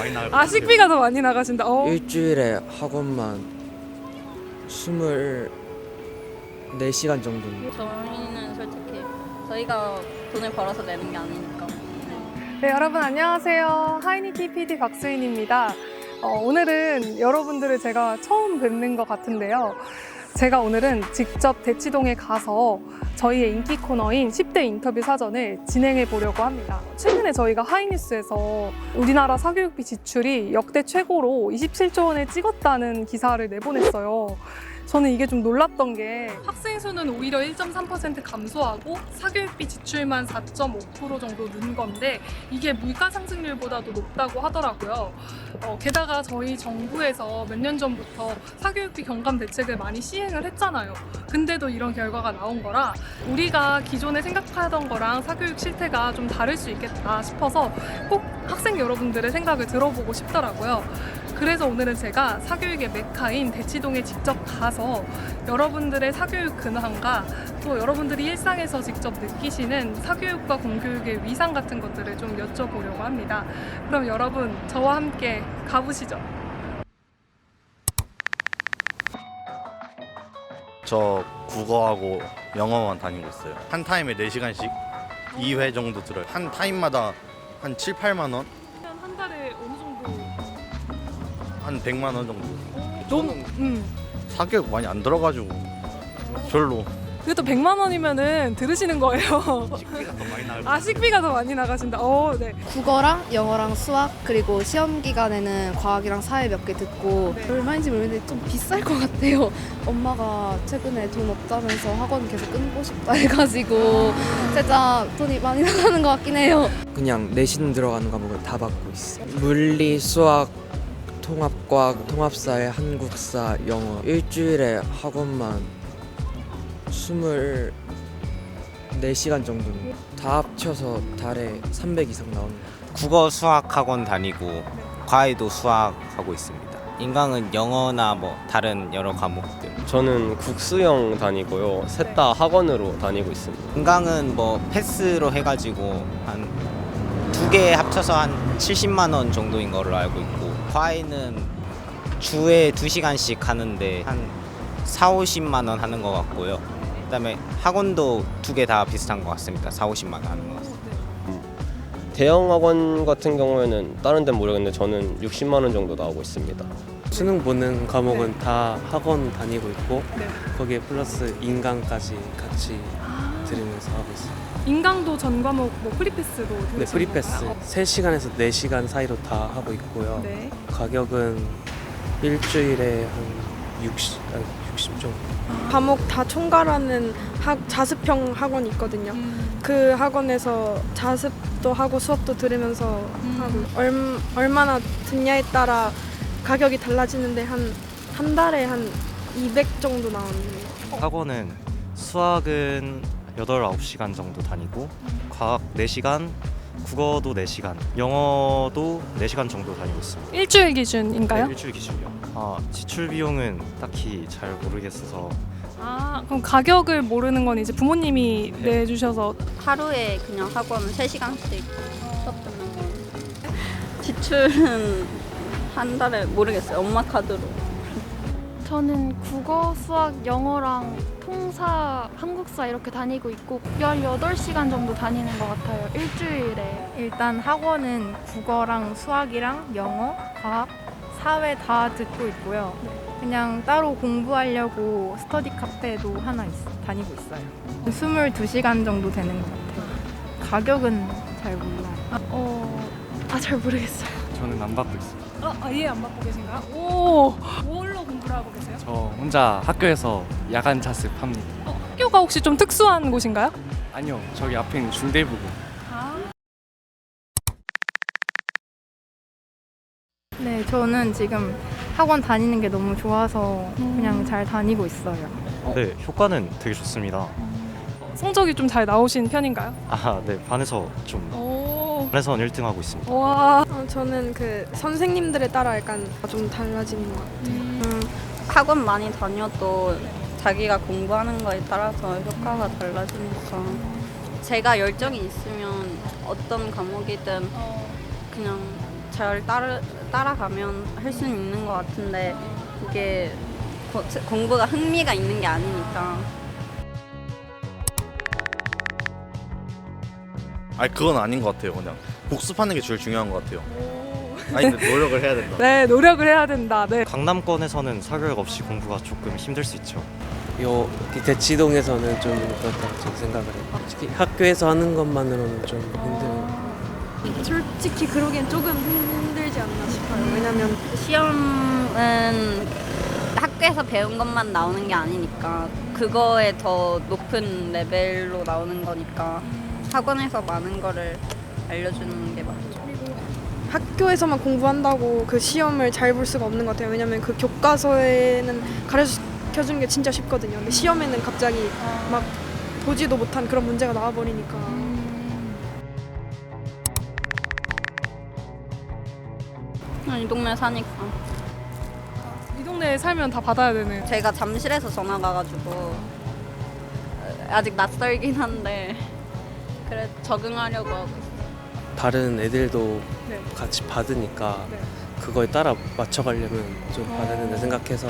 많이 나갈 것 아, 같아요. 식비가 더 많이 나가신다. 일주일에 학원만 24시간 정도는. 저희는 솔직히 저희가 돈을 벌어서 내는 게 아니니까. 네, 여러분 안녕하세요. 하이니티 PD 박수인입니다. 오늘은 여러분들을 제가 처음 뵙는 것 같은데요. 제가 오늘은 직접 대치동에 가서 저희의 인기 코너인 10대 인터뷰 사전을 진행해 보려고 합니다. 최근에 저희가 하이뉴스에서 우리나라 사교육비 지출이 역대 최고로 27조 원을 찍었다는 기사를 내보냈어요. 저는 이게 좀 놀랐던 게 학생 수는 오히려 1.3% 감소하고 사교육비 지출만 4.5% 정도 는 건데 이게 물가 상승률보다도 높다고 하더라고요. 게다가 저희 정부에서 몇 년 전부터 사교육비 경감 대책을 많이 시행을 했잖아요. 근데도 이런 결과가 나온 거라 우리가 기존에 생각하던 거랑 사교육 실태가 좀 다를 수 있겠다 싶어서 꼭 학생 여러분들의 생각을 들어보고 싶더라고요. 그래서 오늘은 제가 사교육의 메카인 대치동에 직접 가서 여러분들의 사교육 근황과 또 여러분들이 일상에서 직접 느끼시는 사교육과 공교육의 위상 같은 것들을 좀 여쭤보려고 합니다. 그럼 여러분 저와 함께 가보시죠. 저 국어하고 영어만 다니고 있어요. 한 타임에 4시간씩 2회 정도 들어요. 한 타임마다 한 7, 8만 원? 한 달에 어느 정도? 한 100만 원 정도. 너무 사교육 많이 안 들어가지고 별로. 그래도 100만 원이면은 들으시는 거예요. 식비가 더 많이 나갈 것 아, 같아요. 식비가 더 많이 나가신다. 네. 국어랑 영어랑 수학 그리고 시험 기간에는 과학이랑 사회 몇 개 듣고 네. 얼마인지 모르겠는데 좀 비쌀 것 같아요. 엄마가 최근에 돈 없다면서 학원 계속 끊고 싶다 해가지고 살짝 돈이 많이 나가는 것 같긴 해요. 그냥 내신 들어가는 과목을 다 받고 있어요. 물리, 수학, 통합과학, 통합사회, 한국사, 영어. 일주일에 학원만 24시간 정도는. 다 합쳐서 달에 300 이상 나옵니다. 국어 수학 학원 다니고 과외도 수학하고 있습니다. 인강은 영어나 뭐 다른 여러 과목들. 저는 국수형 다니고요. 셋 다 학원으로 다니고 있습니다. 인강은 뭐 패스로 해가지고 한 2개 합쳐서 한 70만 원 정도인 걸로 알고 있고, 과외는 주에 2시간씩 하는데 한 4, 50만 원 하는 것 같고요. 그다음에 학원도 2개 다 비슷한 것 같습니다. 4, 50만 원 하는 것 같습니다. 대형 학원 같은 경우에는 다른 데는 모르겠는데 저는 60만 원 정도 나오고 있습니다. 수능 보는 과목은 다 학원 다니고 있고 네. 거기에 플러스 인강까지 같이 들으면서 하고 있어요. 인강도 전 과목 뭐 프리패스로 네, 들으시는 프리패스 건가요? 3시간에서 4시간 사이로 다 하고 있고요. 네. 가격은 일주일에 한 60 정도. 과목 다 총괄하는 자습형 학원이 있거든요. 그 학원에서 자습도 하고 수업도 들으면서 하고 얼마나 듣냐에 따라 가격이 달라지는데 한 달에 한 200 정도 나오는 거. 학원은 수학은 8, 9시간 정도 다니고 과학 4시간, 국어도 4시간, 영어도 4시간 정도 다니고 있습니다. 일주일 기준인가요? 네, 일주일 기준이요. 지출 비용은 딱히 잘 모르겠어서. 그럼 가격을 모르는 건 이제 부모님이 네. 내주셔서. 하루에 그냥 학원 3시간씩 수업 듣는 거. 지출은 한 달에 모르겠어요. 엄마 카드로. 저는 국어, 수학, 영어랑 통사, 한국사 이렇게 다니고 있고 18시간 정도 다니는 것 같아요. 일주일에. 일단 학원은 국어랑 수학이랑 영어, 과학, 사회 다 듣고 있고요. 그냥 따로 공부하려고 스터디 카페도 하나 다니고 있어요. 22시간 정도 되는 것 같아요. 가격은 잘 몰라요. 잘 모르겠어요. 저는 안 받고 있어요. 아예 안 받고 계신가요? 오, 뭘로 공부를 하고 계세요? 저 혼자 학교에서 야간 자습합니다. 학교가 혹시 좀 특수한 곳인가요? 아니요, 저기 앞에 있는 중대부고. 네, 저는 지금 학원 다니는 게 너무 좋아서 그냥 잘 다니고 있어요. 네, 효과는 되게 좋습니다. 성적이 좀 잘 나오신 편인가요? 네, 반에서 반에서는 1등 하고 있습니다. 와. 저는 그 선생님들에 따라 약간 좀 달라지는 것 같아요. 학원 많이 다녀도 자기가 공부하는 거에 따라서 효과가 달라지니까 제가 열정이 있으면 어떤 과목이든 그냥 잘 따라가면 할 수는 있는 것 같은데 그게 공부가 흥미가 있는 게 아니니까. 아니 그건 아닌 것 같아요. 그냥 복습하는 게 제일 중요한 것 같아요. 아니 근데 노력을 해야 된다. 네, 노력을 해야 된다. 네. 강남권에서는 사교육 없이 공부가 조금 힘들 수 있죠. 요 대치동에서는 좀 그렇다고 저는 생각을 해요. 솔직히 학교에서 하는 것만으로는 좀 힘든. 솔직히 그러기엔 조금 힘들지 않나 싶어요. 왜냐면 시험은 학교에서 배운 것만 나오는 게 아니니까 그거에 더 높은 레벨로 나오는 거니까 학원에서 많은 거를 알려주는 게 맞죠. 학교에서만 공부한다고 그 시험을 잘 볼 수가 없는 것 같아요. 왜냐면 그 교과서에는 가르쳐주는 게 진짜 쉽거든요. 근데 시험에는 갑자기 막 보지도 못한 그런 문제가 나와버리니까. 이 동네 사니까. 이 동네에 살면 다 받아야 되네. 제가 잠실에서 전화 가가지고 아직 낯설긴 한데 그래 적응하려고 하고 있어요. 다른 애들도 네. 같이 받으니까 네. 그거에 따라 맞춰가려면 좀 받아야 된다 생각해서.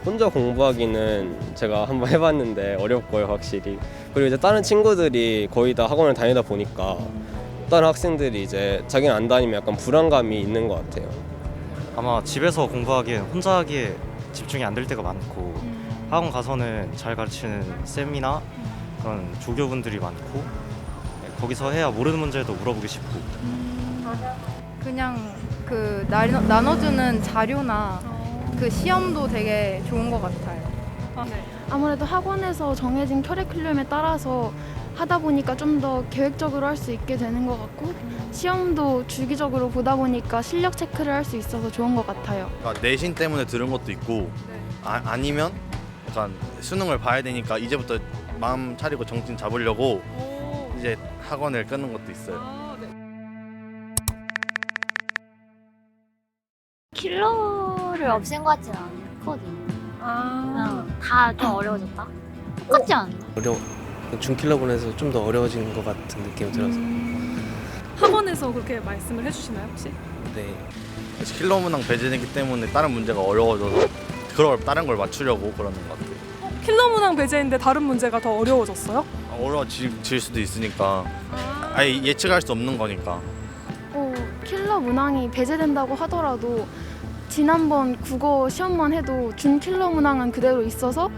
혼자 공부하기는 제가 한번 해봤는데 어렵고요, 확실히. 그리고 이제 다른 친구들이 거의 다 학원을 다니다 보니까 다른 학생들이 이제 자기는 안 다니면 약간 불안감이 있는 것 같아요. 아마 집에서 공부하기엔 혼자 하기에 집중이 안 될 때가 많고 학원 가서는 잘 가르치는 쌤이나 그런 조교분들이 많고 거기서 해야 모르는 문제도 물어보기 쉽고. 그냥 그 나눠주는 자료나 그 시험도 되게 좋은 것 같아요. 네. 아무래도 학원에서 정해진 커리큘럼에 따라서 하다 보니까 좀 더 계획적으로 할 수 있게 되는 것 같고 시험도 주기적으로 보다 보니까 실력 체크를 할 수 있어서 좋은 것 같아요. 그러니까 내신 때문에 들은 것도 있고 아니면 약간 수능을 봐야 되니까 이제부터 마음 차리고 정신 잡으려고 이제 학원을 끊는 것도 있어요. 킬러를 없앤 것 같지는 않거든요. 그냥 다 좀 어려워졌다? 똑같지 않나? 준킬러본에서 좀 더 어려워진 것 같은 느낌이 들어서. 학원에서 그렇게 말씀을 해주시나요 혹시? 네. 킬러 문항 배제되기 때문에 다른 문제가 어려워져서 그걸 다른 걸 맞추려고 그러는 것 같아요. 킬러 문항 배제인데 다른 문제가 더 어려워졌어요? 어려워질 수도 있으니까 아예 예측할 수 없는 거니까. 킬러 문항이 배제된다고 하더라도 지난번 국어 시험만 해도 준 킬러 문항은 그대로 있어서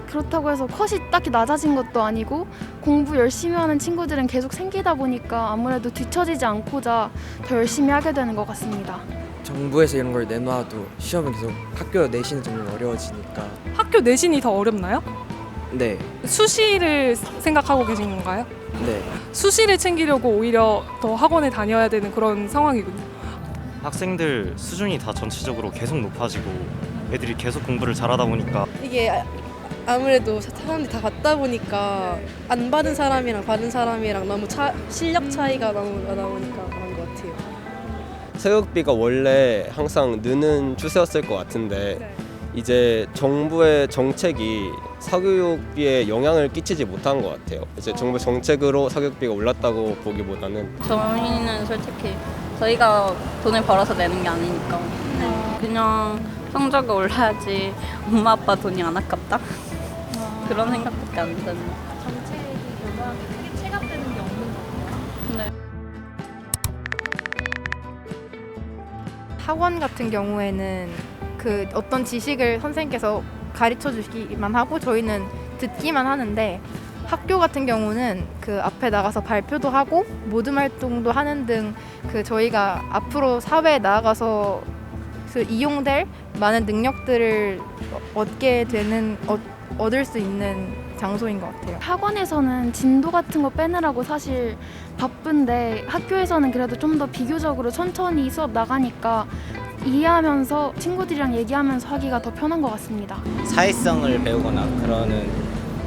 그렇다고 해서 컷이 딱히 낮아진 것도 아니고 공부 열심히 하는 친구들은 계속 생기다 보니까 아무래도 뒤처지지 않고자 더 열심히 하게 되는 것 같습니다. 정부에서 이런 걸 내놔도 시험은 계속 학교 내신은 좀 어려워지니까. 학교 내신이 더 어렵나요? 네. 수시를 생각하고 계신 건가요? 네. 수시를 챙기려고 오히려 더 학원에 다녀야 되는 그런 상황이군요. 학생들 수준이 다 전체적으로 계속 높아지고 애들이 계속 공부를 잘하다 보니까 이게 아무래도 사람들이 다 받다 보니까 안 받은 사람이랑 받은 사람이랑 너무 실력 차이가 너무 나다 보니까 그런 것 같아요. 사교육비가 원래 항상 느는 추세였을 것 같은데 이제 정부의 정책이 사교육비에 영향을 끼치지 못한 것 같아요. 이제 정부 정책으로 사교육비가 올랐다고 보기보다는 저희는 솔직히 저희가 돈을 벌어서 내는 게 아니니까 그냥 성적이 올라야지 엄마 아빠 돈이 안 아깝다? 그런 생각밖에 안 드는. 정책이 교사한테 크게 체감되는 게 없는 것 같아요. 네. 학원 같은 경우에는 그 어떤 지식을 선생님께서 가르쳐 주시기만 하고 저희는 듣기만 하는데 학교 같은 경우는 그 앞에 나가서 발표도 하고 모둠 활동도 하는 등 그 저희가 앞으로 사회에 나아가서 그 이용될 많은 능력들을 얻을 수 있는 장소인 것 같아요. 학원에서는 진도 같은 거 빼느라고 사실 바쁜데 학교에서는 그래도 좀 더 비교적으로 천천히 수업 나가니까 이해하면서 친구들이랑 얘기하면서 하기가 더 편한 것 같습니다. 사회성을 배우거나 그러는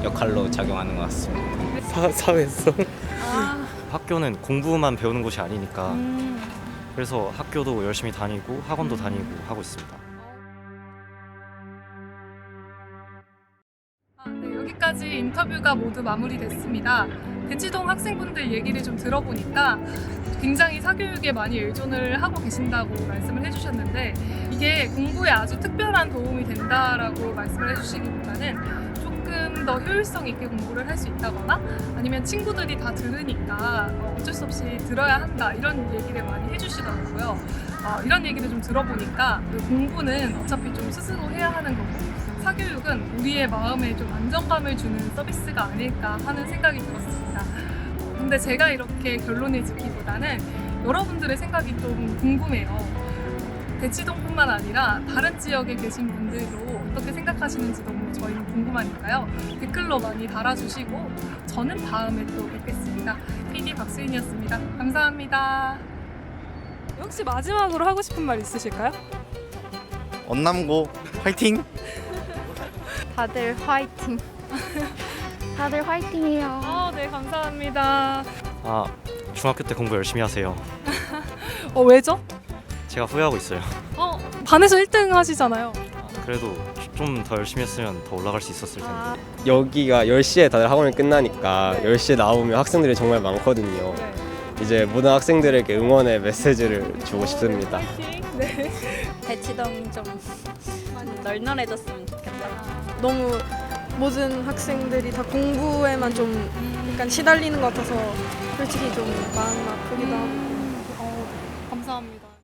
역할로 작용하는 것 같습니다. 사회성? 학교는 공부만 배우는 곳이 아니니까 그래서 학교도 열심히 다니고 학원도 다니고 하고 있습니다. 여기까지 인터뷰가 모두 마무리됐습니다. 대치동 학생분들 얘기를 좀 들어보니까 굉장히 사교육에 많이 의존을 하고 계신다고 말씀을 해주셨는데 이게 공부에 아주 특별한 도움이 된다라고 말씀을 해주시기보다는 조금 더 효율성 있게 공부를 할 수 있다거나 아니면 친구들이 다 들으니까 어쩔 수 없이 들어야 한다 이런 얘기를 많이 해주시더라고요. 이런 얘기를 좀 들어보니까 공부는 어차피 좀 스스로 해야 하는 거고 사교육은 우리의 마음에 좀 안정감을 주는 서비스가 아닐까 하는 생각이 들었습니다. 근데 제가 이렇게 결론을 짓기보다는 여러분들의 생각이 좀 궁금해요. 대치동뿐만 아니라 다른 지역에 계신 분들도 어떻게 생각하시는지 너무 저희는 궁금하니까요. 댓글로 많이 달아주시고 저는 다음에 또 뵙겠습니다. PD 박수인이었습니다. 감사합니다. 혹시 마지막으로 하고 싶은 말 있으실까요? 언남고 화이팅! 다들 화이팅. 다들 화이팅해요. 네, 감사합니다. 중학교 때 공부 열심히 하세요. 왜죠? 제가 후회하고 있어요. 반에서 1등 하시잖아요. 그래도 좀 더 열심히 했으면 더 올라갈 수 있었을 텐데. 여기가 10시에 다들 학원을 끝나니까 10시에 나오면 학생들이 정말 많거든요. 이제 모든 학생들에게 응원의 메시지를 주고 싶습니다. 네. 대치동 좀 널널해졌으면 좋겠다. 너무 모든 학생들이 다 공부에만 좀 약간 시달리는 것 같아서 솔직히 좀 마음 아프기도 하고